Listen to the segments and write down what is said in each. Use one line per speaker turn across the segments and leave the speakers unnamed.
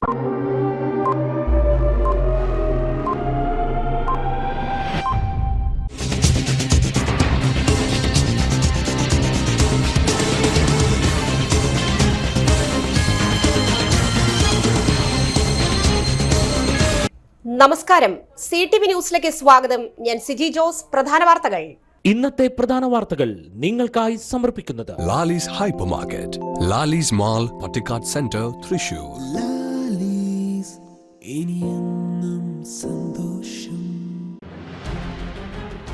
നമസ്കാരം, CTV ന്യൂസിലേക്ക് സ്വാഗതം. ഞാൻ സിജി ജോസ്. പ്രധാന വാർത്തകൾ.
ഇന്നത്തെ പ്രധാന വാർത്തകൾ നിങ്ങൾക്കായി സമർപ്പിക്കുന്നത്
Lalees hyper market, Lalees mall, Pattikkad centre, Thrissur.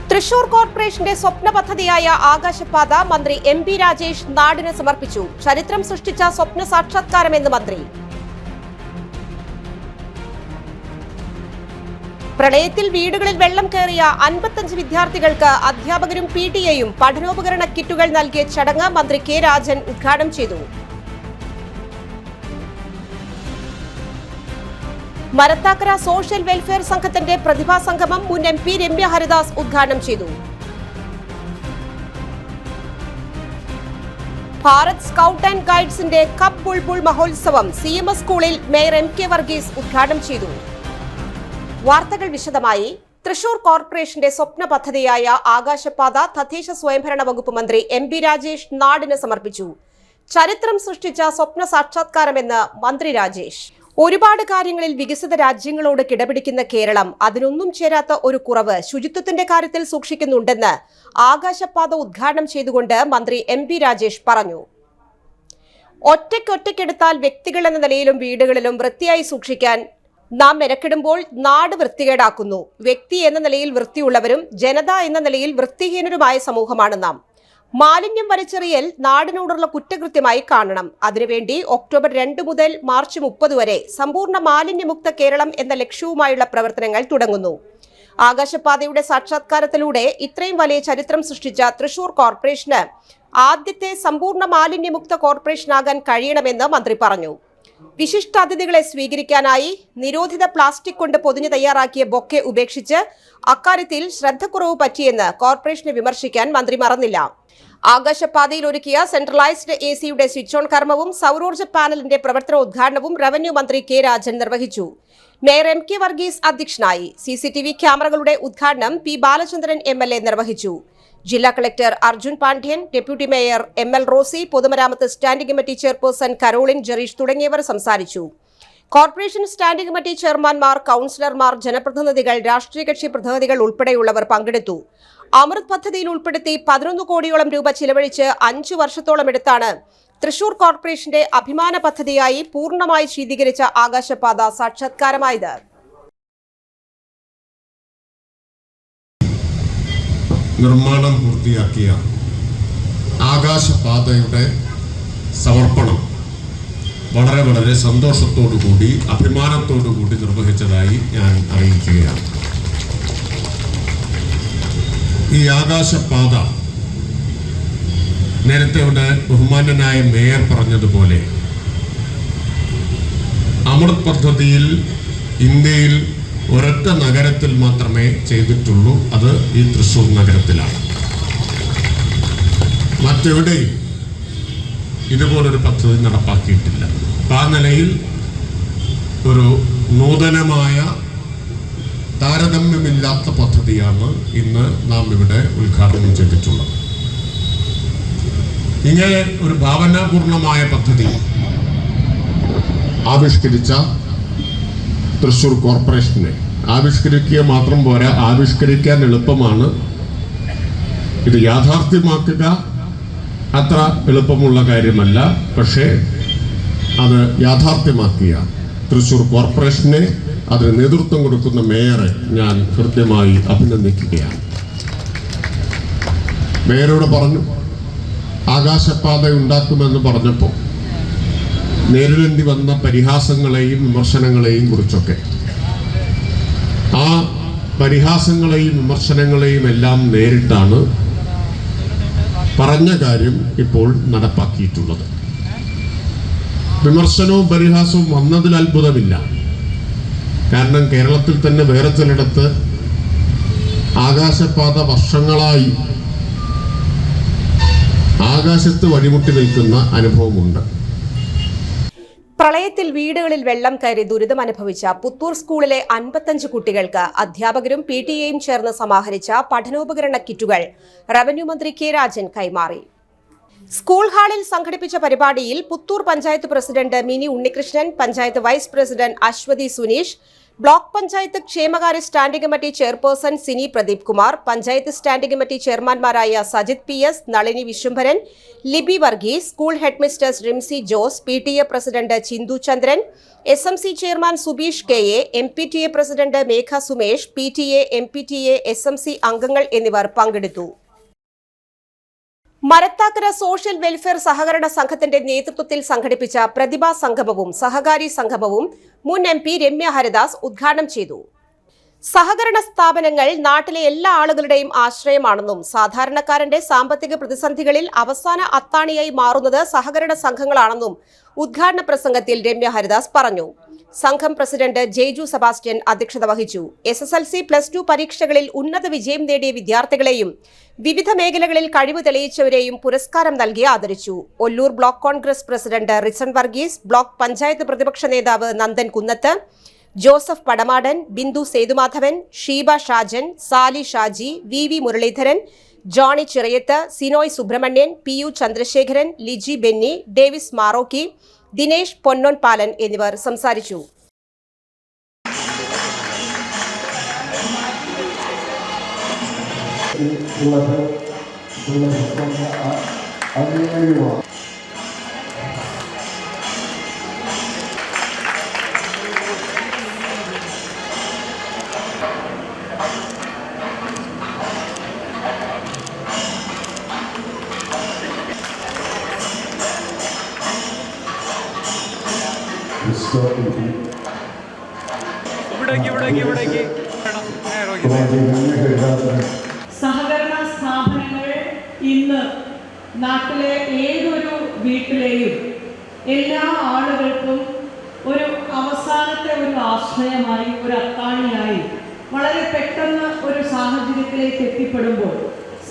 Thrissur കോർപ്പറേഷന്റെ സ്വപ്ന പദ്ധതിയായ ആകാശപാത മന്ത്രി MP രാജേഷ് നാടിന് സമർപ്പിച്ചു. ചരിത്രം സൃഷ്ടിച്ച സ്വപ്ന സാക്ഷാത്കാരമെന്ന് മന്ത്രി. പ്രളയത്തിൽ വീടുകളിൽ വെള്ളം കയറിയ 55 വിദ്യാർത്ഥികൾക്ക് അധ്യാപകരും PTA-യും പഠനോപകരണ കിറ്റുകൾ നൽകിയ ചടങ്ങ് മന്ത്രി K. രാജൻ ഉദ്ഘാടനം ചെയ്തു. മരത്താക്കര സോഷ്യൽ വെൽഫെയർ സംഘത്തിന്റെ പ്രതിഭാ സംഗമം മുൻ MP രമ്യ ഹരിദാസ് ഉദ്ഘാടനം ചെയ്തു. ഭാരത് സ്കൗട്ട് ആൻഡ് ഗൈഡ്സിന്റെ കപ്പ് ബുൾബുൾ മഹോത്സവം CMS സ്കൂളിൽ മേയർ MK വർഗീസ് ഉദ്ഘാടനം ചെയ്തു. വാർത്തകൾ വിശദമായി. തൃശൂർ കോർപ്പറേഷന്റെ സ്വപ്ന പദ്ധതിയായ ആകാശപാത തദ്ദേശ സ്വയംഭരണ വകുപ്പ് മന്ത്രി MP രാജേഷ് നാടിന് സമർപ്പിച്ചു. ചരിത്രം സൃഷ്ടിച്ച സ്വപ്ന സാക്ഷാത്കാരമെന്ന് മന്ത്രി രാജേഷ്. ഒരുപാട് കാര്യങ്ങളിൽ വികസിത രാജ്യങ്ങളോട് കിടപിടിക്കുന്ന കേരളം അതിനൊന്നും ചേരാത്ത ഒരു കുറവ് ശുചിത്വത്തിന്റെ കാര്യത്തിൽ സൂക്ഷിക്കുന്നുണ്ടെന്ന് ആകാശപാത ഉദ്ഘാടനം ചെയ്തുകൊണ്ട് മന്ത്രി MP രാജേഷ് പറഞ്ഞു. ഒറ്റയ്ക്കെടുത്താൽ വ്യക്തികൾ എന്ന നിലയിലും വീടുകളിലും വൃത്തിയായി സൂക്ഷിക്കാൻ നാം മെനക്കെടുമ്പോൾ നാട് വൃത്തികേടാക്കുന്നു. വ്യക്തി എന്ന നിലയിൽ വൃത്തിയുള്ളവരും ജനത എന്ന നിലയിൽ വൃത്തിഹീനരുമായ സമൂഹമാണ് നാം. മാലിന്യം വലിച്ചെറിയൽ നാടിനോടുള്ള കുറ്റകൃത്യമായി കാണണം. അതിനുവേണ്ടി ഒക്ടോബർ 2 മുതൽ മാർച്ച് 30 വരെ സമ്പൂർണ്ണ മാലിന്യമുക്ത കേരളം എന്ന ലക്ഷ്യവുമായുള്ള പ്രവർത്തനങ്ങൾ തുടങ്ങുന്നു. ആകാശപാതയുടെ സാക്ഷാത്കാരത്തിലൂടെ ഇത്രയും വലിയ ചരിത്രം സൃഷ്ടിച്ച തൃശൂർ കോർപ്പറേഷന് ആദ്യത്തെ സമ്പൂർണ്ണ മാലിന്യമുക്ത കോർപ്പറേഷനാകാൻ കഴിയണമെന്ന് മന്ത്രി പറഞ്ഞു. വിശിഷ്ടാതിഥികളെ സ്വീകരിക്കാനായി നിരോധിത പ്ലാസ്റ്റിക് കൊണ്ട് പൊതിഞ്ഞ് തയ്യാറാക്കിയ ബൊക്കെ ഉപേക്ഷിച്ച് അക്കാര്യത്തിൽ ശ്രദ്ധക്കുറവ് പറ്റിയെന്ന് കോർപ്പറേഷനെ വിമർശിക്കാൻ മന്ത്രി മറന്നില്ല. ആകാശപാതയിൽ ഒരുക്കിയ സെൻട്രലൈസ്ഡ് AC-യുടെ സ്വിച്ച് ഓൺ കർമ്മവും സൗരോർജ്ജ പാനലിന്റെ പ്രവർത്തനോദ്ഘാടനവും റവന്യൂ മന്ത്രി K. രാജൻ നിർവഹിച്ചു. മേയർ MK വർഗീസ് അധ്യക്ഷനായി. CCTV ക്യാമറകളുടെ ഉദ്ഘാടനം P. ബാലചന്ദ്രൻ MLA നിർവഹിച്ചു. ജില്ലാ collector Arjun Pandian, deputy mayor ML Rosy, പൊതുമരാമത്ത് standing committee chairperson Caroline Jereesh തുടങ്ങിയവർ സംസാരിച്ചു. കോർപ്പറേഷൻ സ്റ്റാൻഡിംഗ് കമ്മിറ്റി ചെയർമാൻമാർ, കൌൺസിലർമാർ, ജനപ്രതിനിധികൾ, രാഷ്ട്രീയ കക്ഷി പ്രതിനിധികൾ ഉൾപ്പെടെയുള്ളവർ പങ്കെടുത്തു. അമൃത് പദ്ധതിയിൽ ഉൾപ്പെടുത്തി 11 കോടിയോളം രൂപ ചിലവഴിച്ച് 5 വർഷത്തോളം എടുത്താണ് തൃശൂർ കോർപ്പറേഷന്റെ അഭിമാന പദ്ധതിയായി പൂർണ്ണമായി ശീതീകരിച്ച ആകാശപാത സാക്ഷാത്കാരമായത്.
നിർമ്മാണം പൂർത്തിയാക്കിയ ആകാശപാതയുടെ സമർപ്പണം വളരെ സന്തോഷത്തോടുകൂടി അഭിമാനത്തോടുകൂടി നിർവഹിച്ചതായി ഞാൻ അറിയിക്കുകയാണ്. ഈ ആകാശപാത നേരത്തെ ഇവിടെ ബഹുമാന്യനായ മേയർ പറഞ്ഞതുപോലെ അമൃത് പദ്ധതിയിൽ ഇന്ത്യയിൽ ഒരൊറ്റ നഗരത്തിൽ മാത്രമേ ചെയ്തിട്ടുള്ളൂ. അത് ഈ തൃശ്ശൂർ നഗരത്തിലാണ്. മറ്റെവിടെയും ഇതുപോലൊരു പദ്ധതി നടപ്പാക്കിയിട്ടില്ല. ആ നിലയിൽ ഒരു നൂതനമായ താരതമ്യമില്ലാത്ത പദ്ധതിയാണ് ഇന്ന് നാം ഇവിടെ ഉദ്ഘാടനം ചെയ്തിട്ടുള്ളത്. ഇങ്ങനെ ഒരു ഭാവനാപൂർണമായ പദ്ധതി ആവിഷ്കരിച്ച തൃശൂർ കോർപ്പറേഷനെ ആവിഷ്കരിക്കുക മാത്രം പോരാ, ആവിഷ്കരിക്കാൻ എളുപ്പമാണ്. ഇത് യാഥാർത്ഥ്യമാക്കുക അത്ര എളുപ്പമുള്ള കാര്യമല്ല. പക്ഷേ അത് യാഥാർത്ഥ്യമാക്കിയ തൃശൂർ കോർപ്പറേഷനെ, അതിന് നേതൃത്വം കൊടുക്കുന്ന മേയറെ ഞാൻ കൃത്യമായി അഭിനന്ദിക്കുകയാണ്. മേയറോട് പറഞ്ഞു, ആകാശപാത ഉണ്ടാക്കുമെന്ന് പറഞ്ഞപ്പോൾ നേരിടേണ്ടി വന്ന പരിഹാസങ്ങളെയും വിമർശനങ്ങളെയും കുറിച്ചൊക്കെ, ആ പരിഹാസങ്ങളെയും വിമർശനങ്ങളെയും എല്ലാം നേരിട്ടാണ് പറഞ്ഞ കാര്യം ഇപ്പോൾ നടപ്പാക്കിയിട്ടുള്ളത്. വിമർശനവും പരിഹാസവും വന്നതിൽ അത്ഭുതമില്ല. കാരണം കേരളത്തിൽ തന്നെ വേറെ ചിലയിടത്ത് ആകാശപാത വർഷങ്ങളായി ആകാശത്ത് വഴിമുട്ടി നിൽക്കുന്ന അനുഭവമുണ്ട്.
പ്രളയത്തിൽ വീടുകളിൽ വെള്ളം കയറി ദുരിതമനുഭവിച്ച പുത്തൂർ സ്കൂളിലെ 55 കുട്ടികൾക്ക് അധ്യാപകരും PTA-യും ചേർന്ന് സമാഹരിച്ച പഠനോപകരണ കിറ്റുകൾ റവന്യൂ മന്ത്രി കെ രാജൻ കൈമാറി. സ്കൂൾ ഹാളിൽ സംഘടിപ്പിച്ച പരിപാടിയിൽ Puthur panchayat president Mini Unnikrishnan, panchayat vice president Aswathy Suneesh, block panchayat ക്ഷേമകാര്യ standing committee chairperson Sini Pradeep Kumar, panchayat standing committee ചെയർമാൻമാരായ Sajith PS, Nalini Viswambharan, Libi Varghese, school headmistress Rimsy Jose, PTA president Chinthu Chandran, SMC chairman Subeesh KA, MPTA president Megha Sumesh, PTA, MPTA, SMC അംഗങ്ങൾ എന്നിവർ പങ്കെടുത്തു. മരത്താക്കര സോഷ്യൽ വെൽഫെയർ സഹകരണ സംഘത്തിന്റെ നേതൃത്വത്തിൽ സംഘടിപ്പിച്ച പ്രതിഭാ സംഗമവും സഹകാരി സംഗമവും മുൻ MP രമ്യ ഹരിദാസ് ഉദ്ഘാടനം ചെയ്തു. സഹകരണ സ്ഥാപനങ്ങൾ നാട്ടിലെ എല്ലാ ആളുകളുടെയും ആശ്രയമാണെന്നും സാധാരണക്കാരന്റെ സാമ്പത്തിക പ്രതിസന്ധികളിൽ അവസാന അത്താണിയായി മാറുന്നത് സഹകരണ സംഘങ്ങളാണെന്നും ഉദ്ഘാടന പ്രസംഗത്തിൽ രമ്യ ഹരിദാസ് പറഞ്ഞു. സംഘം പ്രസിഡന്റ് ജെയ്ജു സെബാസ്റ്റ്യൻ അധ്യക്ഷത വഹിച്ചു. SSLC, +2 പരീക്ഷകളിൽ ഉന്നത വിജയം നേടിയ വിദ്യാർത്ഥികളെയും വിവിധ മേഖലകളിൽ കഴിവ് തെളിയിച്ചവരെയും പുരസ്കാരം നൽകി ആദരിച്ചു. Ollur block Congress president Rison Varghese, block panchayat പ്രതിപക്ഷ നേതാവ് Nandan Kunnath, Joseph Padamadan, Bindu Sethumadhavan, Sheeba Shajan, Sali Shaji, VV Muraleedharan, Johny Chirayath, Sinoy Subramanian, PU Chandrasekharan, Liji Benny, Davis Marokki, Dinesh Ponnon Palan എന്നിവർ സംസാരിച്ചു.
സഹകരണ സ്ഥാപനങ്ങൾ ഇന്ന് നാട്ടിലെ ഏതൊരു വീട്ടിലെയും എല്ലാ ആളുകൾക്കും ഒരു അവസാനത്തെ ഒരു ആശ്രയമായി, ഒരു അത്താണിയായി വളരെ പെട്ടെന്ന് ഒരു സാഹചര്യത്തിലേക്ക് എത്തിപ്പെടുമ്പോൾ,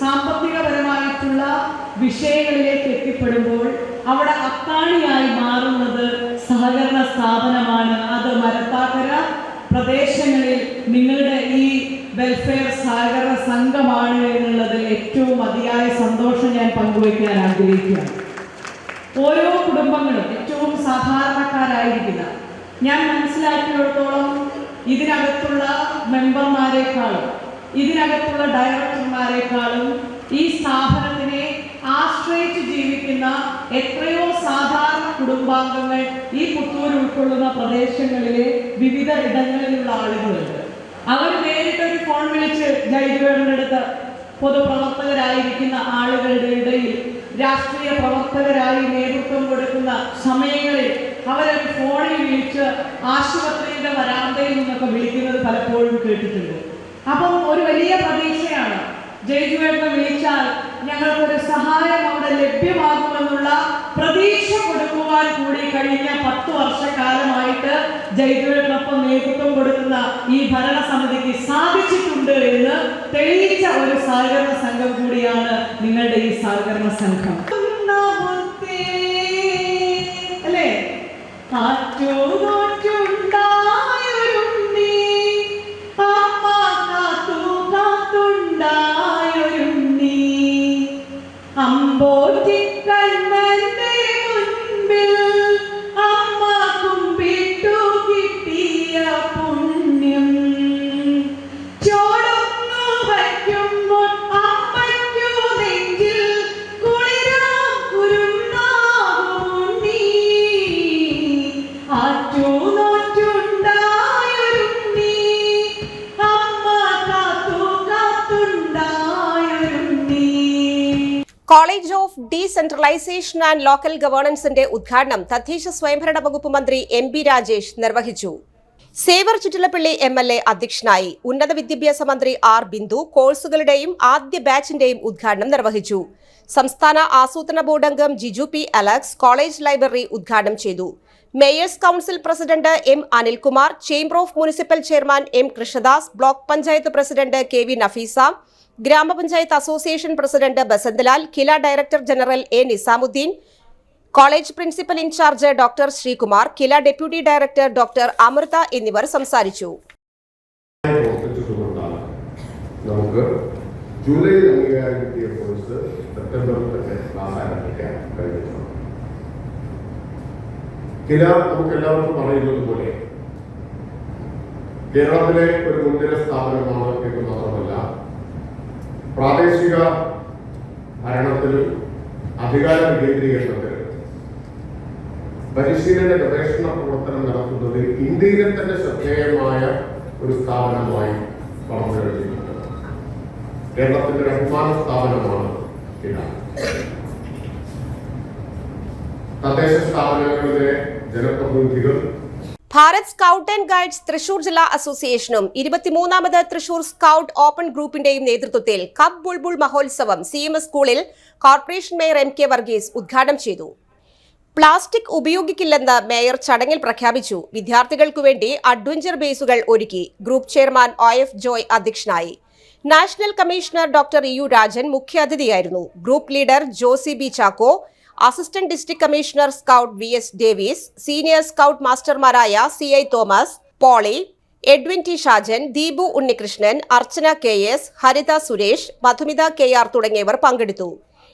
സാമ്പത്തികപരമായിട്ടുള്ള വിഷയങ്ങളിലേക്ക് എത്തിപ്പെടുമ്പോൾ അവിടെ അത്താണിയായി മാറുന്നത് സഹകരണ സ്ഥാപനമാണ്. അത് മരത്താക്കര പ്രദേശങ്ങളിൽ നിങ്ങളുടെ ഈ വെൽഫെയർ സഹകരണ സംഘമാണ് എന്നുള്ളതിൽ ഏറ്റവും അതിയായ സന്തോഷം ഞാൻ പങ്കുവയ്ക്കാൻ ആഗ്രഹിക്കുകയാണ്. ഓരോ കുടുംബങ്ങളും ഏറ്റവും സാധാരണക്കാരായിരിക്കില്ല. ഞാൻ മനസ്സിലാക്കിയിടത്തോളം ഇതിനകത്തുള്ള മെമ്പർമാരെക്കാളും ഇതിനകത്തുള്ള ഡയറക്ടർമാരെക്കാളും ഈ സ്ഥാപനത്തിനെ ആശ്രയിച്ച് ജീവിക്കുന്ന എത്രയോ സാധാരണ കുടുംബാംഗങ്ങൾ ഈ പുത്തൂർ ഉൾക്കൊള്ളുന്ന പ്രദേശങ്ങളിലെ വിവിധ ഇടങ്ങളിലുള്ള ആളുകളുണ്ട്. അവർ നേരിട്ടൊരു ഫോൺ വിളിച്ച് ജൈവയുടെ അടുത്ത് പൊതുപ്രവർത്തകരായിരിക്കുന്ന ആളുകളുടെ ഇടയിൽ രാഷ്ട്രീയ പ്രവർത്തകരായി നേതൃത്വം കൊടുക്കുന്ന സമയങ്ങളിൽ അവരൊരു ഫോണിൽ വിളിച്ച് ആശുപത്രിയുടെ വരാന്തയിൽ നിന്നൊക്കെ വിളിക്കുന്നത് പലപ്പോഴും കേട്ടിട്ടുണ്ട്. അപ്പം ഒരു വലിയ പ്രതീക്ഷയാണ്, ജയ്ജുവേട്ടനെ വിളിച്ചാൽ ഞങ്ങൾക്കൊരു സഹായം അവിടെ ലഭ്യമാകുമെന്നുള്ള പ്രതീക്ഷ കൊടുക്കുവാൻ കൂടി കഴിഞ്ഞ 10 വർഷക്കാലമായിട്ട് ജയ്ജുവേട്ടനൊപ്പം നേതൃത്വം കൊടുക്കുന്ന ഈ ഭരണസമിതിക്ക് സാധിച്ചിട്ടുണ്ട് എന്ന് തെളിയിച്ച ഒരു സഹകരണ സംഘം കൂടിയാണ് നിങ്ങളുടെ ഈ സഹകരണ സംഘം. അല്ലേ? അമ്പോറ്റിക്കണ്ണന്റെ മുൻപിൽ അമ്മ കുമ്പിട്ടു കിട്ടിയ പുണ്യം ചോടുന്നു വയ്ക്കുമ്പോൾ അമ്മയ്ക്കു നെഞ്ചിൽ കുളിരാം കുരുന്നാകുണ്ണി ആറ്റു നോറ്റുണ്ടായൊരുണ്ണി അമ്മ കാത്തു കാത്തുണ്ടായൊരുണ്ണി.
College of decentralisation and local ഗവേണൻസിന്റെ ഉദ്ഘാടനം തദ്ദേശ സ്വയംഭരണ വകുപ്പ് മന്ത്രി MB രാജേഷ് നിർവഹിച്ചു. സേവർ ചിറ്റിലപ്പള്ളി MLA അധ്യക്ഷനായി. ഉന്നത വിദ്യാഭ്യാസ മന്ത്രി R ബിന്ദു കോഴ്സുകളുടെയും ആദ്യ ബാച്ചിന്റെയും ഉദ്ഘാടനം നിർവഹിച്ചു. സംസ്ഥാന ആസൂത്രണ ബോർഡ് അംഗം Jiju P. Alex college library ഉദ്ഘാടനം ചെയ്തു. Mayors council president M. Anilkumar, chamber of municipal chairman M. Krishnadas, block panchayat president KV Nafeesa, ഗ്രാമപഞ്ചായത്ത് association president Basanthalal, Kila director general A. Nizamudeen, college principal in-charge doctor Sreekumar, Kila deputy director doctor Amritha എന്നിവർ സംസാരിച്ചു.
നമുക്ക് ജൂലൈയിൽ അംഗീകാരം കിട്ടിയ കോഴ്സ് സെപ്റ്റംബറിൽ തന്നെ ക്ലാസ് ആരംഭിക്കാൻ കഴിഞ്ഞിട്ടുണ്ട്. കില നമുക്ക് എല്ലാവർക്കും പറയുന്നത് പോലെ കേരളത്തിലെ ഒരു മുൻനിര സ്ഥാപനമാണ് എന്ന് മാത്രമല്ല, പ്രാദേശിക ഭരണത്തിലും അധികാര വികേന്ദ്രീകരണത്തിലും പരിശീലന ഗവേഷണ പ്രവർത്തനം നടത്തുന്നതിൽ ഇന്ത്യയിലെ തന്നെ ശ്രദ്ധേയമായ ഒരു സ്ഥാപനമായി വളർന്നു കഴിഞ്ഞിട്ടുണ്ട്. കേരളത്തിന്റെ ഒരു അഭിമാന സ്ഥാപനമാണ് കില. തദ്ദേശ സ്ഥാപനങ്ങളിലെ ജനപ്രതിനിധികൾ,
Bharat scout and guides Thrissur ജില്ലാ അസോസിയേഷനും 23ാമത് തൃശൂർ സ്കൗട്ട് ഓപ്പൺ ഗ്രൂപ്പിന്റെയും നേതൃത്വത്തിൽ കബ് ബുൾബുൾ മഹോത്സവം CMS സ്കൂളിൽ കോർപ്പറേഷൻ മേയർ MK വർഗീസ് ഉദ്ഘാടനം ചെയ്തു. പ്ലാസ്റ്റിക് ഉപയോഗിക്കില്ലെന്ന് മേയർ ചടങ്ങിൽ പ്രഖ്യാപിച്ചു. വിദ്യാർത്ഥികൾക്കു വേണ്ടി അഡ്വഞ്ചർ ബേസുകൾ ഒരുക്കി. ഗ്രൂപ്പ് ചെയർമാൻ OF ജോയ് അധ്യക്ഷനായി. National commissioner doctor EU Rajan മുഖ്യാതിഥിയായിരുന്നു. Group leader Josy B Chacko, assistant district commissioner scout VS Davis, senior scout മാസ്റ്റർമാരായ CI Thomas, Poly, Edwin T Shajan, Deepu Unnikrishnan, Archana KS, Haritha Suresh, Madhumitha KR തുടങ്ങിയവർ പങ്കെടുത്തു.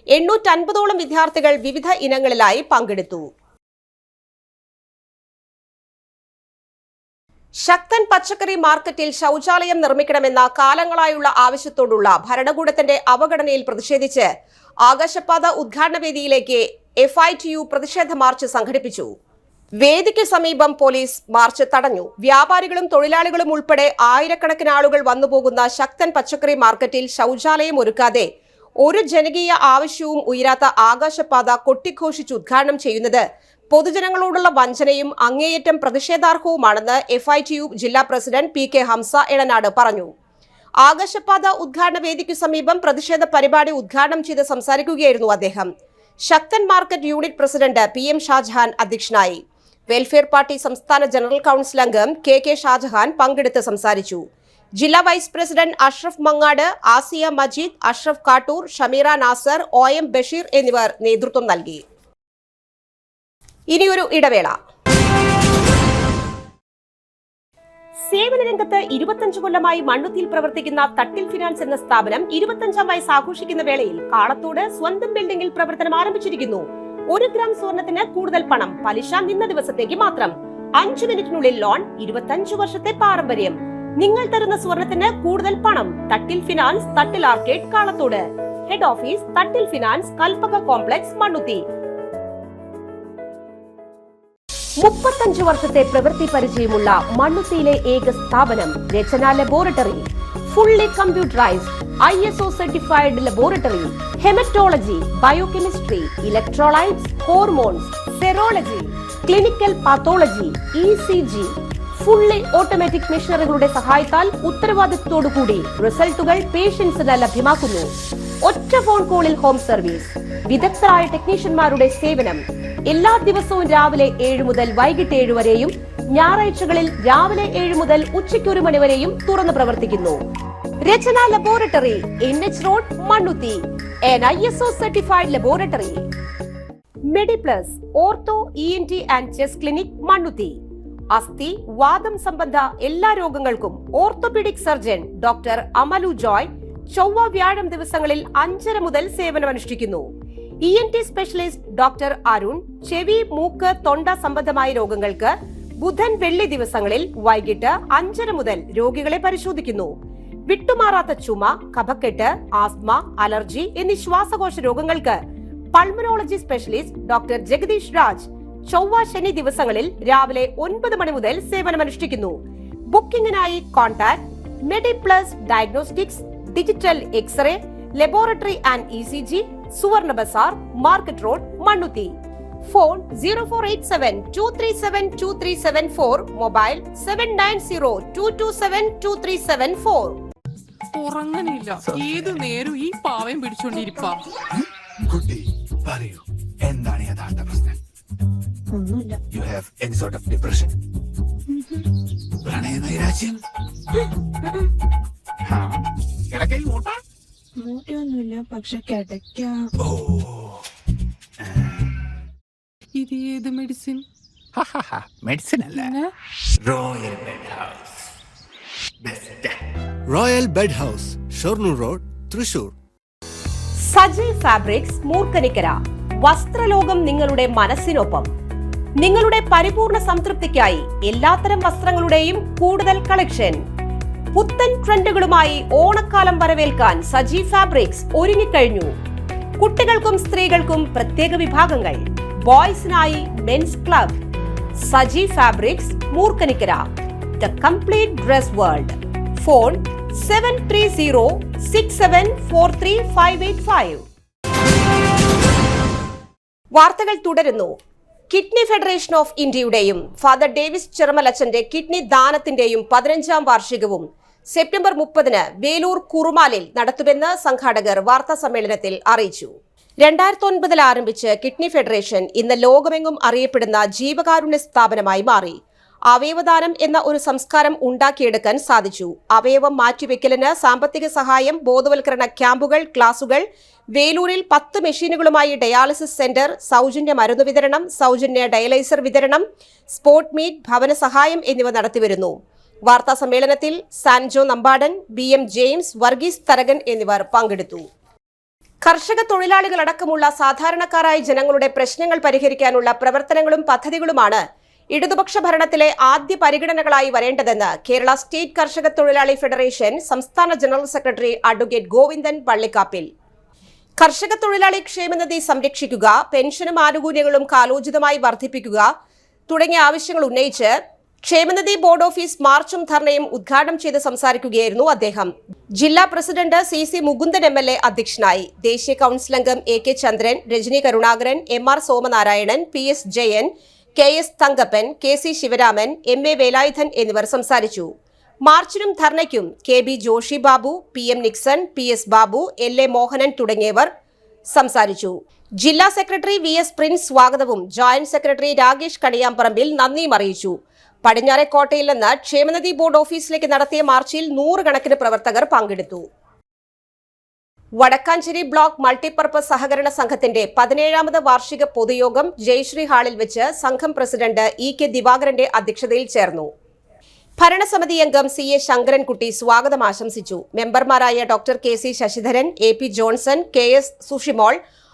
850ഓളം വിദ്യാർത്ഥികൾ വിവിധ ഇനങ്ങളിലായി പങ്കെടുത്തു. ശക്തൻ പച്ചക്കറി മാർക്കറ്റിൽ ശൌചാലയം നിർമ്മിക്കണമെന്ന കാലങ്ങളായുള്ള ആവശ്യത്തോടുള്ള ഭരണകൂടത്തിന്റെ അവഗണനയിൽ പ്രതിഷേധിച്ച് ആകാശപാത ഉദ്ഘാടന വേദിയിലേക്ക് FITU പ്രതിഷേധ മാർച്ച് സംഘടിപ്പിച്ചു. വേദിക്ക് സമീപം പോലീസ് മാർച്ച് തടഞ്ഞു. വ്യാപാരികളും തൊഴിലാളികളും ഉൾപ്പെടെ ആയിരക്കണക്കിന് ആളുകൾ വന്നുപോകുന്ന ശക്തൻ പച്ചക്കറി മാർക്കറ്റിൽ ശൌചാലയം ഒരുക്കാതെ ഒരു ജനകീയ ആവശ്യവും ഉയരാത്ത ആകാശപാത കൊട്ടിഘോഷിച്ച് ഉദ്ഘാടനം ചെയ്യുന്നത് പൊതുജനങ്ങളോടുള്ള വഞ്ചനയും അങ്ങേയറ്റം പ്രതിഷേധാർഹവുമാണെന്ന് FITU ജില്ലാ പ്രസിഡന്റ് PK ഹംസ എടനാട് പറഞ്ഞു. ആകാശപാത ഉദ്ഘാടന വേദിക്ക് സമീപം പ്രതിഷേധ പരിപാടി ഉദ്ഘാടനം ചെയ്ത് സംസാരിക്കുകയായിരുന്നു അദ്ദേഹം. Sakthan market unit president PM Shajahan അധ്യക്ഷനായി. വെൽഫെയർ പാർട്ടി സംസ്ഥാന ജനറൽ കൌൺസിൽ അംഗം KK ഷാജഹാൻ പങ്കെടുത്ത് സംസാരിച്ചു. ജില്ലാ vice president Ashraf Mangad, Asiya Majeed, Ashraf Kattoor, Shameera Nasar, OM Basheer എന്നിവർ നേതൃത്വം നൽകി. ഇനിയൊരു ഇടവേള. സേവന രംഗത്ത് 25 കൊല്ലമായി മണ്ണുത്തിയിൽ പ്രവർത്തിക്കുന്ന തട്ടിൽ ഫിനാൻസ് എന്ന സ്ഥാപനം 25ാം വയസ്സ് ആഘോഷിക്കുന്ന വേളയിൽ കാളത്തോട് സ്വന്തം ബിൽഡിംഗിൽ പ്രവർത്തനം ആരംഭിച്ചിരിക്കുന്നു. 1 ഗ്രാം സ്വർണത്തിന് കൂടുതൽ പണം, പലിശ നിന്ന ദിവസത്തേക്ക് മാത്രം, 5 മിനിറ്റിനുള്ളിൽ ലോൺ, 25 വർഷത്തെ പാരമ്പര്യം. നിങ്ങൾ തരുന്ന സ്വർണത്തിന് കൂടുതൽ പണം. Thattil finance, Thattil arcade, Kalathode. Head office Thattil finance, Kalpaka complex, Mannuthy. 35 വർഷത്തെ പ്രവൃത്തി പരിചയമുള്ള മണ്ണുത്തിയിലെ ഏക സ്ഥാപനം Rachana laboratory. Fully computerised, ISO certified laboratory. Haematology, biochemistry, electrolytes, hormones, serology, clinical pathology, ECG. Fully automatic മെഷീനറികളുടെ സഹായത്താൽ ഉത്തരവാദിത്വത്തോടുകൂടി റിസൾട്ടുകൾ പേഷ്യൻസിന് ലഭ്യമാക്കുന്നു. ഒറ്റ ഫോൺ കോളിൽ ഹോം സർവീസ്. വിദഗ്ധരായ ടെക്നീഷ്യന്മാരുടെ സേവനം. എല്ലാ ദിവസവും രാവിലെ 7 മുതൽ വൈകിട്ട് 7 വരെയും ഞായറാഴ്ചകളിൽ രാവിലെ 7 മുതൽ ഉച്ചയ്ക്ക് 1 മണി വരെയും തുറന്നു പ്രവർത്തിക്കുന്നു. Rachana laboratory, NH road, Mannuthy. ISO certified laboratory. Mediplus ortho ENT and chest clinic, Mannuthy. അസ്ഥി, വാദം സംബന്ധ എല്ലാ രോഗങ്ങൾക്കും orthopaedic surgeon doctor Amalu Joy ചൊവ്വ വ്യാഴം ദിവസങ്ങളിൽ 5:30 മുതൽ സേവനമനുഷ്ഠിക്കുന്നു. ENT സ്പെഷ്യലിസ്റ്റ് ഡോക്ടർ അരുൺ ചെവി, മൂക്ക്, തൊണ്ട സംബന്ധമായ രോഗങ്ങൾക്ക് ബുധൻ, വെള്ളി ദിവസങ്ങളിൽ വൈകിട്ട് 5:30 മുതൽ രോഗികളെ പരിശോധിക്കുന്നു. വിട്ടുമാറാത്ത ചുമ, കഫക്കെട്ട്, ആസ്മ, അലർജി എന്നീ ശ്വാസകോശ രോഗങ്ങൾക്ക് pulmonology specialist doctor Jagadish Raj ചൊവ്വ, ശനി ദിവസങ്ങളിൽ രാവിലെ 9 മണി മുതൽ സേവനമനുഷ്ഠിക്കുന്നു. ബുക്കിംഗിനായി contact Mediplus diagnostics, digital X-ray, laboratory and ECG, Suvarna bazaar, market road, Mannuthy. Phone 0487-237-2374, mobile 790227-2374.
ഉറങ്ങണില്ല, ഏതു നേരം ഈ പാവം പിടിച്ചോണ്ടിരിപ്പാ.
കുട്ടി പറയൂ, എന്താണ് യഥാർത്ഥ പ്രശ്നം?
ഒന്നുമില്ല.
You have any sort of depression? പ്രണയ നൈരാശ്യം? കിടക്കയിൽ മൂട്ട?
മൂട്ടയൊന്നുമില്ല, പക്ഷെ കിടക്ക.
ഓ,
ഇത് ഏത് മെഡിസിൻ?
മെഡിസിൻ അല്ല,
പിന്നെ
royal bed house. Royal bed house, Shoranur road, Thrissur.
Saji fabrics Moorkanikkara. വസ്ത്രലോകം നിങ്ങളുടെ മനസ്സിനൊപ്പം. നിങ്ങളുടെ പരിപൂർണ സംതൃപ്തിക്കായി എല്ലാത്തരം വസ്ത്രങ്ങളുടെയും കൂടുതൽ കളക്ഷൻ. പുത്തൻ ട്രെൻഡുകളുമായി ഓണക്കാലം വരവേൽക്കാൻ സജി ഫാബ്രിക്സ് ഒരുങ്ങിക്കഴിഞ്ഞു. കുട്ടികൾക്കും സ്ത്രീകൾക്കും പ്രത്യേക വിഭാഗങ്ങൾ. ബോയ്സിനായി men's club. Saji fabrics Moorkanikkara. The complete dress world. Phone 7306743585. വാർത്തകൾ തുടരുന്നു. കിഡ്നി ഫെഡറേഷൻ ഓഫ് ഇന്ത്യയുടെയും ഫാദർ ഡേവിസ് ചെറുമലച്ചന്റെ കിഡ്നി ദാനത്തിന്റെയും 15ാം വാർഷികവും സെപ്റ്റംബർ 30-ന് വേലൂർ കുറുമാലിൽ നടത്തുമെന്ന് സംഘാടകർ വാർത്താ സമ്മേളനത്തിൽ അറിയിച്ചു. 2009-ൽ ആരംഭിച്ച് കിഡ്നി ഫെഡറേഷൻ ഇന്ന് ലോകമെങ്ങും അറിയപ്പെടുന്ന ജീവകാരുണ്യ സ്ഥാപനമായി മാറി. അവയവദാനം എന്ന ഒരു സംസ്കാരം ഉണ്ടാക്കിയെടുക്കാൻ സാധിച്ചു. അവയവം മാറ്റിവെക്കലിന് സാമ്പത്തിക സഹായം, ബോധവൽക്കരണ ക്യാമ്പുകൾ, ക്ലാസുകൾ, വേലൂരിൽ 10 മെഷീനുകളുമായി ഡയാലിസിസ് സെന്റർ, സൗജന്യ മരുന്ന് വിതരണം, സൗജന്യ ഡയലൈസർ വിതരണം, സ്പോർട്ട് മീറ്റ്, ഭവന സഹായം എന്നിവ നടത്തിവരുന്നു. വാർത്താ സമ്മേളനത്തിൽ സാൻജോ നമ്പാടൻ, BM ജെയിംസ്, വർഗീസ് തരകൻ എന്നിവർ പങ്കെടുത്തു. കർഷക തൊഴിലാളികളടക്കമുള്ള സാധാരണക്കാരായ ജനങ്ങളുടെ പ്രശ്നങ്ങൾ പരിഹരിക്കാനുള്ള പ്രവർത്തനങ്ങളും പദ്ധതികളുമാണ് ഇടതുപക്ഷ ഭരണത്തിലെ ആദ്യ പരിഗണനകളായി വരേണ്ടതെന്ന് കേരള സ്റ്റേറ്റ് കർഷക തൊഴിലാളി ഫെഡറേഷൻ സംസ്ഥാന general secretary advocate Govindan Pallikkappil. കർഷക തൊഴിലാളി ക്ഷേമനിധി സംരക്ഷിക്കുക, പെൻഷനും ആനുകൂല്യങ്ങളും കാലോചിതമായി വർദ്ധിപ്പിക്കുക തുടങ്ങിയ ആവശ്യങ്ങൾ ഉന്നയിച്ച് ക്ഷേമനിധി ബോർഡ് ഓഫീസ് മാർച്ചും ധർണയും ഉദ്ഘാടനം ചെയ്ത് സംസാരിക്കുകയായിരുന്നു അദ്ദേഹം. ജില്ലാ പ്രസിഡന്റ് CC മുകുന്ദൻ MLA അധ്യക്ഷനായി. ദേശീയ കൌൺസിൽ അംഗം AK ചന്ദ്രൻ, Rajani Karunakaran, MR Somanarayanan, PS Jayan, KS Thankappan, KC Sivaraman, MA Velayudhan എന്നിവർ സംസാരിച്ചു. മാർച്ചിനും ധർണയ്ക്കും KB Joshi Babu, PM Nixon, PS Babu, LA Mohanan തുടങ്ങിയവർ സംസാരിച്ചു. ജില്ലാ സെക്രട്ടറി VS പ്രിൻസ് സ്വാഗതവും ജോയിന്റ് സെക്രട്ടറി രാകേഷ് കണിയാമ്പറമ്പിൽ നന്ദിയും അറിയിച്ചു. പടിഞ്ഞാറേക്കോട്ടയിൽ നിന്ന് ക്ഷേമനിധി ബോർഡ് ഓഫീസിലേക്ക് നടത്തിയ മാർച്ചിൽ 100 കണക്കിന് പ്രവർത്തകർ പങ്കെടുത്തു. വടക്കാഞ്ചേരി ബ്ലോക്ക് മൾട്ടിപർപ്പസ് സഹകരണ സംഘത്തിന്റെ 17ാമത് വാർഷിക പൊതുയോഗം ജയശ്രീ ഹാളിൽ വെച്ച് സംഘം പ്രസിഡന്റ് EK ദിവാകരന്റെ അധ്യക്ഷതയിൽ ചേർന്നു. ഭരണസമിതി അംഗം CA ശങ്കരൻകുട്ടി സ്വാഗതം ആശംസിച്ചു. മെമ്പർമാരായ doctor KC Sasidharan, AP Johnson, KS Sushimol,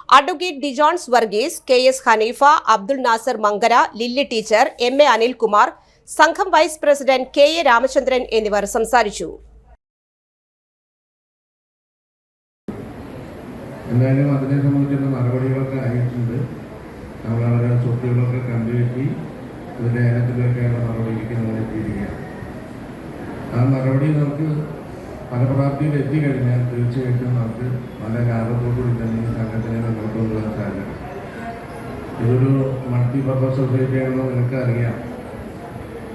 advocate Dijones Varghese, KS Haneefa, Abdul Nasar Mankara, Lilly teacher, MA Anilkumar, സംഘം വൈസ് പ്രസിഡന്റ് KA രാമചന്ദ്രൻ എന്നിവർ സംസാരിച്ചു.
എന്തായാലും അതിനെ സംബന്ധിച്ചുള്ള നടപടികളൊക്കെ ആയിട്ടുണ്ട്. നമ്മൾ അവരുടെ സ്വത്തുകളൊക്കെ കണ്ടുകെട്ടി അതിൻ്റെ ഏനത്തിലൊക്കെയുള്ള നടപടിയിലേക്ക് നമ്മൾ എത്തിയിരിക്കുകയാണ്. ആ നടപടി നമുക്ക് ഫലപ്രാപ്തിയിൽ എത്തിക്കഴിഞ്ഞാൽ തീർച്ചയായിട്ടും നമുക്ക് നല്ല ലാഭത്തോടുകൂടി തന്നെ ഈ സംഘത്തിനെ മുന്നോട്ട് കൊണ്ടുപോകാൻ സാധിക്കും. ഇതൊരു മൾട്ടിപർപ്പസ് സൊസൈറ്റിയാണെന്ന് നിങ്ങൾക്ക് അറിയാം.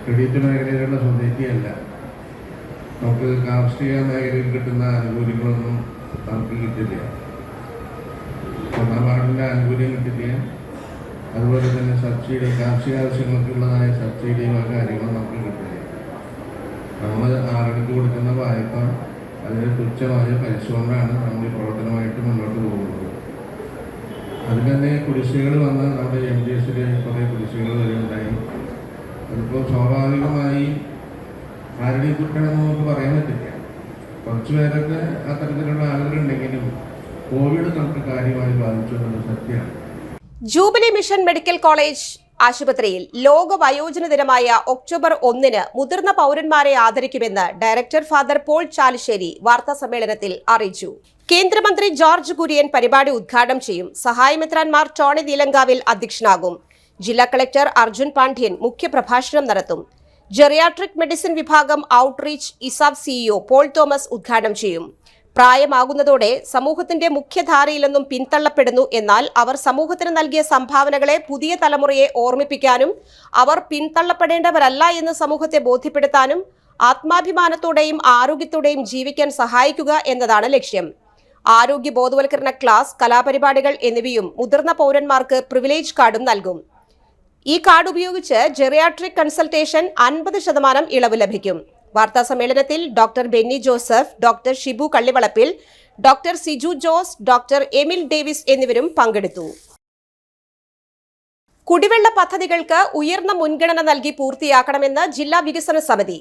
ക്രെഡിറ്റ് മേഖലയിലുള്ള സൊസൈറ്റി അല്ല. നമുക്ക് കാർഷിക മേഖലയിൽ കിട്ടുന്ന ആനുകൂല്യങ്ങളൊന്നും നമുക്ക് കിട്ടില്ല. നാടിൻ്റെ ആനുകൂല്യം കിട്ടില്ല. അതുപോലെ തന്നെ സബ്സിഡി, കാർഷിക ആവശ്യങ്ങൾക്കുള്ളതായ സബ്സിഡിയും കാര്യങ്ങളും നമുക്ക് കിട്ടില്ല. നമ്മൾ ആളുകൾക്ക് കൊടുക്കുന്ന വായ്പ അതിന് തുച്ഛമായ പലിശ കൊണ്ടാണ് നമ്മൾ ഈ പ്രവർത്തനമായിട്ട് മുന്നോട്ട് പോകുന്നത്. അതിൽ തന്നെ കുടിശ്ശികൾ വന്ന് നമ്മുടെ MDSൽ കുറേ കുടിശ്ശികൾ വരുന്നുണ്ടായി. അതിപ്പോൾ സ്വാഭാവികമായി ആരുടെയും കുറ്റണമെന്ന് നമുക്ക് പറയാൻ പറ്റില്ല. കുറച്ച് പേരൊക്കെ അത്തരത്തിലുള്ള ആളുകളുണ്ടെങ്കിലും കോവിഡ് നമുക്ക് കാര്യമായി ബാധിച്ചു എന്നുള്ളത് സത്യമാണ്.
ജൂബിലി മിഷൻ മെഡിക്കൽ കോളേജ് ആശുപത്രിയിൽ ലോക വയോജന ദിനമായ ഒക്ടോബർ 1-ന് മുതിർന്ന പൗരന്മാരെ ആദരിക്കുമെന്ന് ഡയറക്ടർ ഫാദർ പോൾ ചാലിശ്ശേരി വാർത്താ സമ്മേളനത്തിൽ അറിയിച്ചു. കേന്ദ്രമന്ത്രി ജോർജ് കുര്യൻ പരിപാടി ഉദ്ഘാടനം ചെയ്യും. സഹായമെത്രാൻമാർ ടോണി നീലങ്കാവിൽ അധ്യക്ഷനാകും. ജില്ലാ കളക്ടർ അർജുൻ പാണ്ഡ്യൻ മുഖ്യപ്രഭാഷണം നടത്തും. ജെറിയാട്രിക് മെഡിസിൻ വിഭാഗം ഔട്ട്റീച്ച് ഇസാബ് CEO പോൾ തോമസ് ഉദ്ഘാടനം ചെയ്യും. പ്രായമാകുന്നതോടെ സമൂഹത്തിന്റെ മുഖ്യധാരയിൽ നിന്നും പിന്തള്ളപ്പെടുന്നു. എന്നാൽ അവർ സമൂഹത്തിന് നൽകിയ സംഭാവനകളെ പുതിയ തലമുറയെ ഓർമ്മിപ്പിക്കാനും അവർ പിന്തള്ളപ്പെടേണ്ടവരല്ല എന്ന് സമൂഹത്തെ ബോധ്യപ്പെടുത്താനും ആത്മാഭിമാനത്തോടെയും ആരോഗ്യത്തോടെയും ജീവിക്കാൻ സഹായിക്കുക എന്നതാണ് ലക്ഷ്യം. ആരോഗ്യ ബോധവൽക്കരണ ക്ലാസ്, കലാപരിപാടികൾ എന്നിവയും മുതിർന്ന പൗരന്മാർക്ക് പ്രിവിലേജ് കാർഡും നൽകും. ഈ കാർഡ് ഉപയോഗിച്ച് ജെറിയാട്രിക് കൺസൾട്ടേഷൻ 50% ഇളവ് ലഭിക്കും. വാർത്താ സമ്മേളനത്തിൽ doctor Benny Joseph, doctor Shibu Kallivalappil, doctor Siju Jose, doctor Emil Davis എന്നിവരും പങ്കെടുത്തു. കുടിവെള്ള പദ്ധതികൾക്ക് ഉയർന്ന മുൻഗണന നൽകി പൂർത്തിയാക്കണമെന്ന് ജില്ലാ വികസന സമിതി.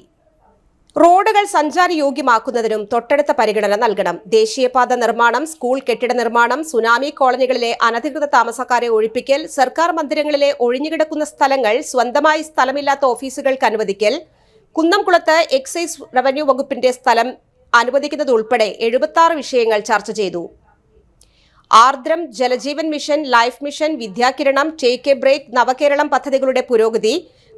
റോഡുകൾ സഞ്ചാരയോഗ്യമാക്കുന്നതിനും തൊട്ടടുത്ത പരിഗണന നൽകണം. ദേശീയപാത നിർമ്മാണം, സ്കൂൾ കെട്ടിട നിർമ്മാണം, സുനാമി കോളനികളിലെ അനധികൃത താമസക്കാരെ ഒഴിപ്പിക്കൽ, സർക്കാർ മന്ദിരങ്ങളിലെ ഒഴിഞ്ഞുകിടക്കുന്ന സ്ഥലങ്ങൾ സ്വന്തമായി സ്ഥലമില്ലാത്ത ഓഫീസുകൾക്ക് അനുവദിക്കൽ, കുന്നംകുളത്ത് എക്സൈസ് റവന്യൂ വകുപ്പിന്റെ സ്ഥലം അനുവദിക്കുന്നതുൾപ്പെടെ 76 വിഷയങ്ങൾ ചർച്ച ചെയ്തു. Ardram, Jal Jeevan mission, life mission, Vidyakiranam, take a break, Navakeralam പദ്ധതികളുടെ പുരോഗതി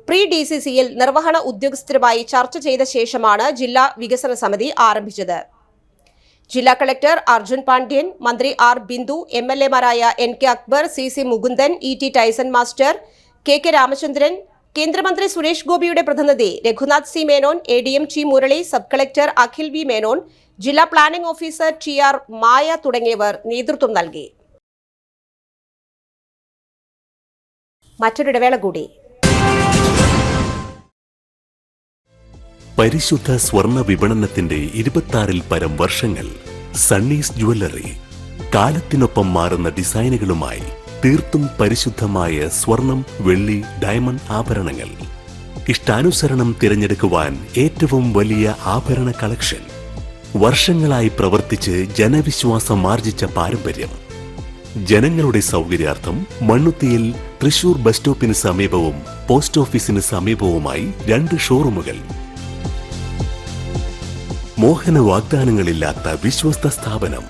പ്രീ-DCCയിൽ നിർവഹണ ഉദ്യോഗസ്ഥരുമായി ചർച്ച ചെയ്ത ശേഷമാണ് ജില്ലാ വികസന സമിതി ആരംഭിച്ചത്. ജില്ലാ കളക്ടർ അർജുൻ പാണ്ഡ്യൻ, മന്ത്രി ആർ ബിന്ദു, MLA-മാരായ NK Akbar, CC Mukundan, ET Tyson master, KK Ramachandran, കേന്ദ്രമന്ത്രി സുരേഷ് ഗോപിയുടെ പ്രതിനിധി Raghunath C Menon, ADM T Murali, sub collector Akhil V Menon, ജില്ലാ പ്ലാനിംഗ് ഓഫീസർ TR മായ തുടങ്ങിയവർ നേതൃത്വം നൽകി. മറ്റൊരിടവേള കൂടി.
പരിശുദ്ധ സ്വർണ്ണ വിപണനത്തിന്റെ 26-ൽ പരം വർഷങ്ങൾ. സണ്ണീസ് ജ്വല്ലറി കാലത്തിനൊപ്പം മാറുന്ന ഡിസൈനുകളുമായി തീർത്തും പരിശുദ്ധമായ സ്വർണം, വെള്ളി, ഡയമണ്ട് ആഭരണങ്ങൾ. ഇഷ്ടാനുസരണം തിരഞ്ഞെടുക്കുവാൻ ഏറ്റവും വലിയ ആഭരണ കളക്ഷൻ. വർഷങ്ങളായി പ്രവർത്തിച്ച് ജനവിശ്വാസം ആർജിച്ച പാരമ്പര്യം. ജനങ്ങളുടെ സൗകര്യാർത്ഥം മണ്ണുത്തിയിൽ തൃശൂർ ബസ് സ്റ്റോപ്പിന് സമീപവും പോസ്റ്റ് ഓഫീസിന് സമീപവുമായി 2 ഷോറൂമുകൾ. മോഹന വാഗ്ദാനങ്ങളില്ലാത്ത വിശ്വസ്ത സ്ഥാപനം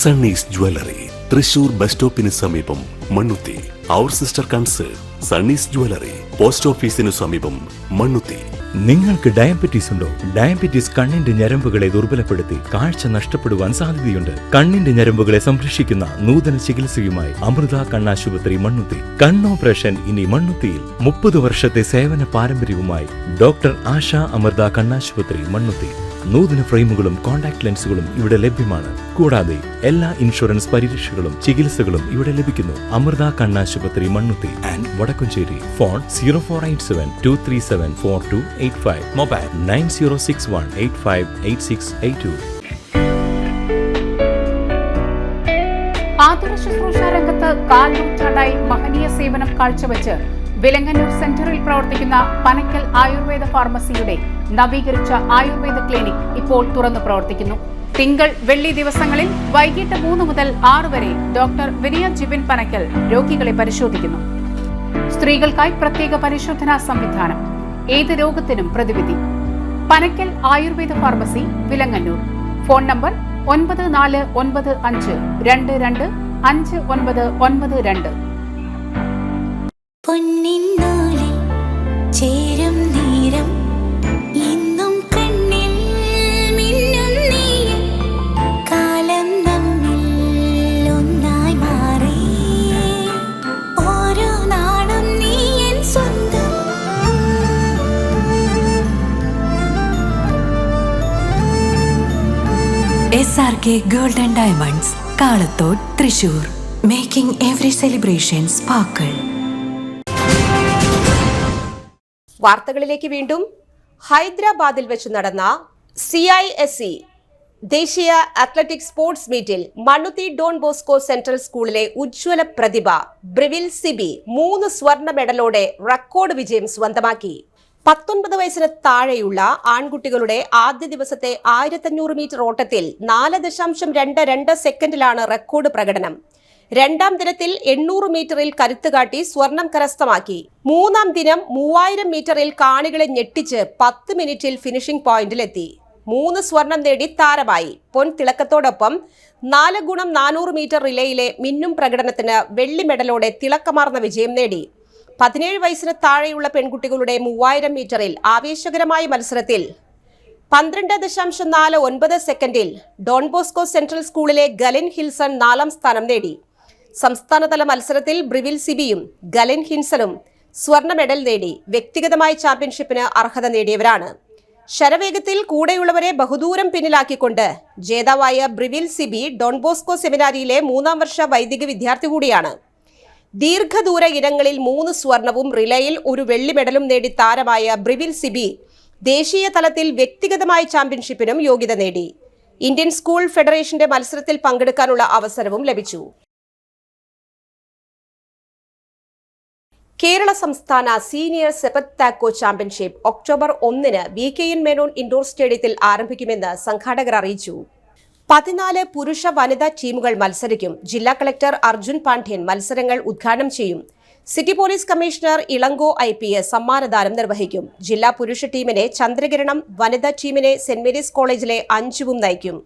സണ്ണീസ് ജ്വല്ലറി, തൃശൂർ ബസ് സ്റ്റോപ്പിന് സമീപം, മണ്ണുത്തി. അവർ സിസ്റ്റർ കൺസേൺ സണ്ണീസ് ജ്വല്ലറി, പോസ്റ്റ് ഓഫീസിനു സമീപം, മണ്ണുത്തി.
നിങ്ങൾക്ക് ഡയബറ്റീസ് ഉണ്ടോ? ഡയബറ്റീസ് കണ്ണിന്റെ ഞരമ്പുകളെ ദുർബലപ്പെടുത്തി കാഴ്ച നഷ്ടപ്പെടുവാൻ സാധ്യതയുണ്ട്. കണ്ണിന്റെ ഞരമ്പുകളെ സംരക്ഷിക്കുന്ന നൂതന ചികിത്സയുമായി അമൃത കണ്ണാശുപത്രി, മണ്ണുത്തി. കണ്ണോപ്പറേഷൻ ഇനി മണ്ണുത്തിയിൽ. 30 വർഷത്തെ സേവന പാരമ്പര്യവുമായി ഡോക്ടർ ആശ അമൃത കണ്ണാശുപത്രി, മണ്ണുത്തി. നൂതന ഫ്രെയിമുകളും കോൺടാക്ട് ലെൻസുകളും ഇവിടെ ലഭ്യമാണ്. കൂടാതെ എല്ലാ ഇൻഷുറൻസ് പരിരക്ഷകളും ചികിത്സകളും ഇവിടെ ലഭിക്കുന്നു. അമൃത കണ്ണാശുപത്രി, Mannuthy and Vadakkumchery. Phone 0487-237-4285. Mobile 9061858682.
ആതുര ശുശ്രൂഷ രംഗത്ത് കാൽനൂറ്റാണ്ടായി മഹനീയ സേവനം കാഴ്ചവെച്ച് വിലങ്ങന്നൂർ സെന്ററിൽ പ്രവർത്തിക്കുന്ന പനക്കൽ ആയുർവേദ ഫാർമസിയുടെ നവീകരിച്ച ആയുർവേദ ക്ലിനിക് ഇപ്പോൾ തുറന്നു പ്രവർത്തിക്കുന്നു. തിങ്കൾ, വെള്ളി ദിവസങ്ങളിൽ വൈകിട്ട് 3 മുതൽ 6 വരെ ഡോക്ടർ വിനയ ജിബിൻ പനക്കൽ രോഗികളെ പരിശോധിക്കുന്നു. സ്ത്രീകൾക്കായി പ്രത്യേക പരിശോധനാ സംവിധാനം. ഏത് രോഗത്തിനും പ്രതിവിധി. Panakkal Ayurveda pharmacy, Vilangannur. Phone number 9495225992.
പൊന്നിന്നൂലിൽ ചേരും നേരം ഇന്നും കണ്ണിൽ മിന്നും നീയും കാലം നമ്മിൽ ഒന്നായി മാറി ഓരോ നാടും നീ എൻ സ്വന്തം.
SRK Gold and Diamonds, Kalathode, Thrissur. Making every celebration sparkle.
വാർത്തകളിലേക്ക് വീണ്ടും. ഹൈദരാബാദിൽ വെച്ച് നടന്ന CISE ദേശീയ അത്ലറ്റിക് സ്പോർട്സ് മീറ്റിൽ മണ്ണുത്തി ഡോൺ ബോസ്കോ സെൻട്രൽ സ്കൂളിലെ ഉജ്ജ്വല പ്രതിഭ ബ്രിവിൽ സിബി 3 സ്വർണ്ണ മെഡലോടെ റെക്കോർഡ് വിജയം സ്വന്തമാക്കി. 19 വയസ്സിന് താഴെയുള്ള ആൺകുട്ടികളുടെ ആദ്യ ദിവസത്തെ 1500 മീറ്റർ ഓട്ടത്തിൽ 4.22 സെക്കൻഡിലാണ് റെക്കോർഡ് പ്രകടനം. 2ാം ദിനത്തിൽ 800 മീറ്ററിൽ കരുത്തുകാട്ടി സ്വർണം കരസ്ഥമാക്കി. 3ാം ദിനം 3000 മീറ്ററിൽ കാണികളെ ഞെട്ടിച്ച് 10 മിനിറ്റിൽ ഫിനിഷിംഗ് പോയിന്റിലെത്തി. 3 സ്വർണം നേടി താരമായി. പൊൻ തിളക്കത്തോടൊപ്പം 4x400 മീറ്റർ റിലേയിലെ മിന്നും പ്രകടനത്തിന് വെള്ളി മെഡലോടെ തിളക്കമാർന്ന വിജയം നേടി. 17 വയസ്സിന് താഴെയുള്ള പെൺകുട്ടികളുടെ 3000 മീറ്ററിൽ ആവേശകരമായ മത്സരത്തിൽ 12.49 സെക്കൻഡിൽ ഡോൺ ബോസ്കോ സെൻട്രൽ സ്കൂളിലെ ഗലിൻ ഹിൽസൺ 4ാം സ്ഥാനം നേടി. സംസ്ഥാനതല മത്സരത്തിൽ ബ്രിവിൽ സിബിയും ഗലിൻ ഹിൻസണും സ്വർണ്ണ മെഡൽ നേടി വ്യക്തിഗതമായ ചാമ്പ്യൻഷിപ്പിന് അർഹത നേടിയവരാണ്. ശരവേഗത്തിൽ കൂടെയുള്ളവരെ ബഹുദൂരം പിന്നിലാക്കിക്കൊണ്ട് ജേതാവായ ബ്രിവിൽ സിബി ഡോൺ ബോസ്കോ സെമിനാരിയിലെ 3ാം വർഷ വൈദിക വിദ്യാർത്ഥി കൂടിയാണ്. ദീർഘദൂര ഇനങ്ങളിൽ 3 സ്വർണവും റിലേയിൽ 1 വെള്ളി മെഡലും നേടി താരമായ ബ്രിവിൽ സിബി ദേശീയ തലത്തിൽ വ്യക്തിഗതമായ ചാമ്പ്യൻഷിപ്പിനും യോഗ്യത നേടി. ഇന്ത്യൻ സ്കൂൾ ഫെഡറേഷന്റെ മത്സരത്തിൽ പങ്കെടുക്കാനുള്ള അവസരവും ലഭിച്ചു. കേരള സംസ്ഥാന senior sepak takraw championship October 1 VKN Menon indoor സ്റ്റേഡിയത്തിൽ ആരംഭിക്കുമെന്ന് സംഘാടകർ അറിയിച്ചു. 14 പുരുഷ വനിതാ ടീമുകൾ മത്സരിക്കും. ജില്ലാ കളക്ടർ അർജുൻ പാണ്ഡ്യൻ മത്സരങ്ങൾ ഉദ്ഘാടനം ചെയ്യും. City police commissioner Ilango IPS സമ്മാനദാനം നിർവഹിക്കും. ജില്ലാ പുരുഷ ടീമിനെ ചന്ദ്രകിരണം, വനിതാ ടീമിനെ സെന്റ് മേരീസ് കോളേജിലെ അഞ്ജുവും നയിക്കും.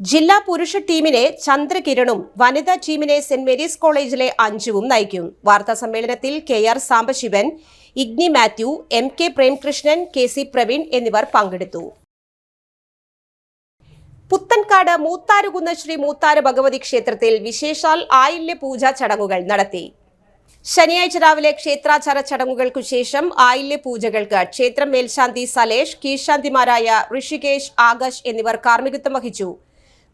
ജില്ലാ പുരുഷ ടീമിനെ ചന്ദ്രകിരണും വനിതാ ടീമിനെ സെന്റ് മേരീസ് കോളേജിലെ അഞ്ജുവും നയിക്കും. വാർത്താ സമ്മേളനത്തിൽ KR Sambasivan, Igni Mathew, MK Premkrishnan, KC Praveen എന്നിവർ പങ്കെടുത്തു. പുത്തൻകാട് മൂത്താരുകുന്ന് ശ്രീ മൂത്താര് ഭഗവതി ക്ഷേത്രത്തിൽ വിശേഷാൽ ആയില്യ പൂജാ ചടങ്ങുകൾ നടത്തി. ശനിയാഴ്ച രാവിലെ ക്ഷേത്രാചാര ചടങ്ങുകൾക്കു ശേഷം ആയില്യ പൂജകൾക്ക് ക്ഷേത്രം മേൽശാന്തി സലേഷ്, കീഴ്ശാന്തിമാരായ ഋഷികേഷ്, ആകാശ് എന്നിവർ കാർമ്മികത്വം വഹിച്ചു.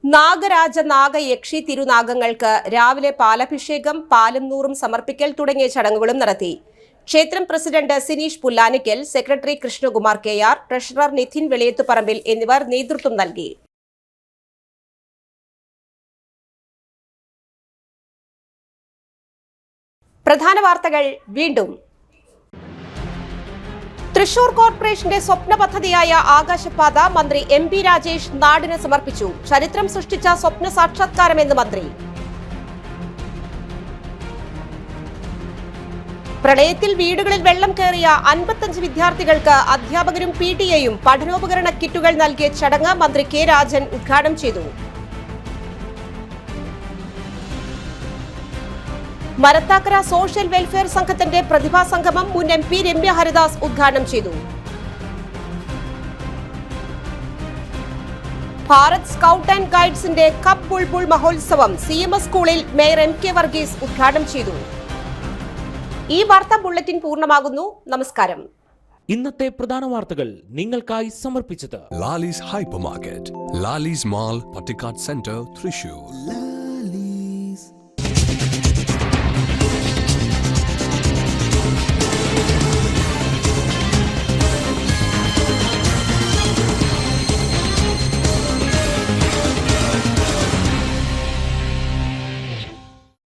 നാഗരാജ നാഗയക്ഷി തിരുനാഗങ്ങൾക്ക് രാവിലെ പാലഭിഷേകം, പാലും നൂറും സമർപ്പിക്കൽ തുടങ്ങിയ ചടങ്ങുകളും നടത്തി. ക്ഷേത്രം president Sineesh Pullanikkal, secretary Krishnakumar KR, treasurer Nidhin Veliyathuparambil എന്നിവർ നേതൃത്വം നൽകി. പ്രധാന വാർത്തകൾ വീണ്ടും. തൃശൂർ കോർപ്പറേഷന്റെ സ്വപ്ന പദ്ധതിയായ ആകാശപാത മന്ത്രി MP രാജേഷ് നാടിന് സമർപ്പിച്ചു. ചരിത്രം സൃഷ്ടിച്ച സ്വപ്ന സാക്ഷാത്കാരമെന്ന് മന്ത്രി. പ്രളയത്തിൽ വീടുകളിൽ വെള്ളം കയറിയ 55 വിദ്യാർത്ഥികൾക്ക് അധ്യാപകരും PTA-യും പഠനോപകരണ കിറ്റുകൾ നൽകിയ ചടങ്ങ് മന്ത്രി K രാജൻ ഉദ്ഘാടനം ചെയ്തു. മരത്താക്കര സോഷ്യൽ വെൽഫെയർ സംഘത്തിന്റെ പ്രതിഭാ സംഗമം മുൻ MP രമ്യ ഹരിദാസ് ഉദ്ഘാടനം ചെയ്തു. ഭാരത് സ്കൗട്ട് ആൻഡ് ഗൈഡ്സിന്റെ കപ്പ് ബുൾബുൾ മഹോത്സവം CMS സ്കൂളിൽ മേയർ MK വർഗീസ് ഉദ്ഘാടനം ചെയ്തു. ഈ വാർത്താ ബുള്ളറ്റിൻ പൂർണ്ണമാകുന്നു. നമസ്കാരം.
ഇന്നത്തെ പ്രധാന വാർത്തകൾ നിങ്ങൾക്കായി സമർപ്പിച്ചത്
Lali's Hypermarket, Lali's Mall, Pattikat Center, Thrissur.